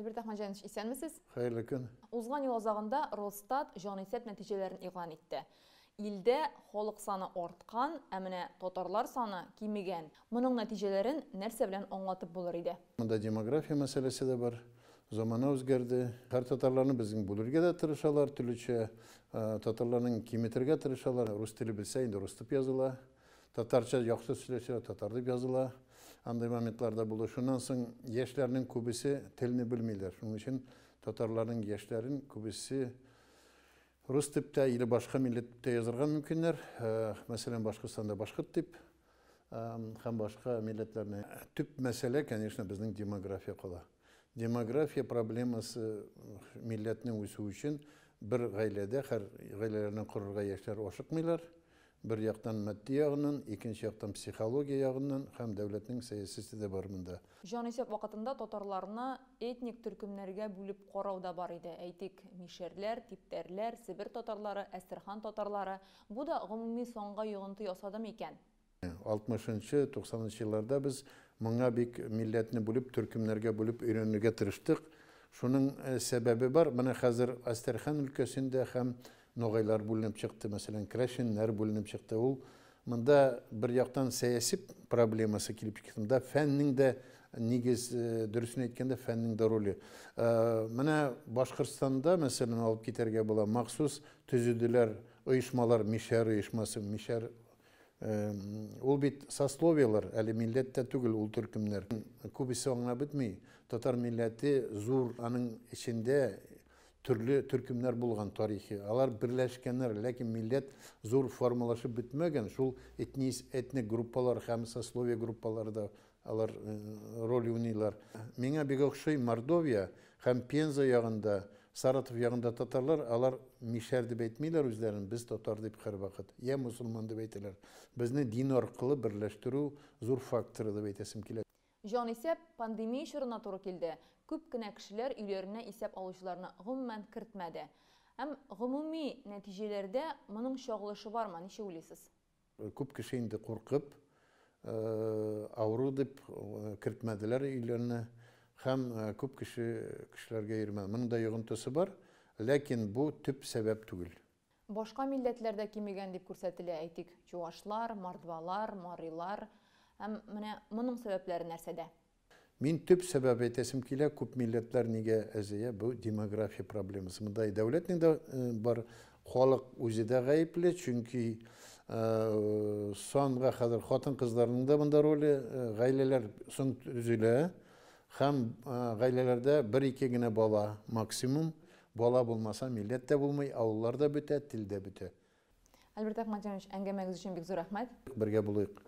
Альберт Ахмаджанович, исәнмесез? Hayırlı gün. Узган ел азагында Росстат җанисәп нәтиҗәләрен игълан итте. Илдә халык саны арткан, ә менә татарлар саны кимегән. Моның нәтиҗәләрен нәрсә белән аңлатып булыр иде? Bunda demografya meselesi de var. Zamana özgerdi. Her Tatarlarını bizim bulurga da tırışalar. Türlüçe Tatarlarının kimitirge tırışalar. Rus dili bilse indi Rus dip yazıla. Tatarça yaxşı söyleşe Tatar dip yazıla. Anday momentlerde buluşundan sonra yaşlarının kubisi telini bilmiyorlar. Onun için Tatarların yaşların kubisi Rus tipte ile başka millette yazılgan mümkünler. Mesela Başkırstanda başka tip. Hem başka milletlerine. Tüp mesele, конечно, bizim demografiya kola. Demografiya probleması milletinin üsü için bir gailede, her gailelerinin kururga yaşlar oşukmuylar. Bir yaktan maddi yağının, ikinci yaktan psixologiya yağının, hem devletin siyaseti de var bunda. Җанисәп вакытында татарларны этник төркемнәргә бүлеп карау да бар иде. Әйтик, мишәрләр, типтәрләр, Сибир татарлары, Әстерхан татарлары. Бу да гомуми санга йогынты ясадымы икән? 60-90 yıllarda biz mına bik milletini bulup, Türkümlerge bulup öğrenirge tırıştık. Şunun sebebi var. Bana hazır Asterhan ülkesinde hem Noğaylar bulunup çıktı. Mesela Kreşinler bulunup çıktı. Bunda bir yaktan siyasi probleması kilip çıktı. Da fennin de nigiz dürüsünü etkende fennin de rolü. Bana Başkırstan'da mesela alıp giderge bulan maksus tüzüdüler, uyuşmalar, Mişer uyuşması, Mişer ol bit saslovyalar, eli millette tügül ul Türkümler. Kubisi ona bitmeyi. Tatar milleti zor anın içinde türlü Türkümler bulgan tarihi. Alar birleşkenler, lakin millet zor formalaşıp bitmegen. Şul etnik gruppalar, hem saslovya gruppaları da alar rol oynuyorlar. Mine bir okşay Mordovya, hem Penza yağında, Saratov yağında Tatarlar, alar Mişer dip etmeyler özlerini, biz Tatar dip her vakit. Ya Müslüman dip ettiler. Bizni din arqılı birleştiru zor faktörü dip etesim kiler. Җанисәп пандемия чорына туры килде. Күп кенә кешеләр өйләренә исәп алучыларны гомумән кертмәде. Һәм гомуми нәтиҗәләрдә моның чагылышы бармы? Ничә уйлыйсыз? Күп кеше инде куркып, авыру дип кертмәделәр өйләренә. Һәм күп кешеләргә йөрмәде. Моның да йогынтысы бар, ләкин бу төп сәбәп түгел. Башка милләтләрдә кимегән дип күрсәтелә, әйтик, чуашлар, мордвалар, марилар. Һәм менә моның сәбәпләре нәрсәдә? Min tüp sebep etesim kile küp milletler nige ezeye bu demografiya probleması. Mınday devletin de var halk üzide gayipli çünkü songa kadar hatın kızlarının da bunda rolü gaileler son üzüle hem gailelerde bir iki güne bala maksimum bala bulmasa millet de bulmay avullar da büte, til de büte. Альберт Ахмаджанович, әңгәмәгез өчен бик зур рәхмәт. Birge bulayık.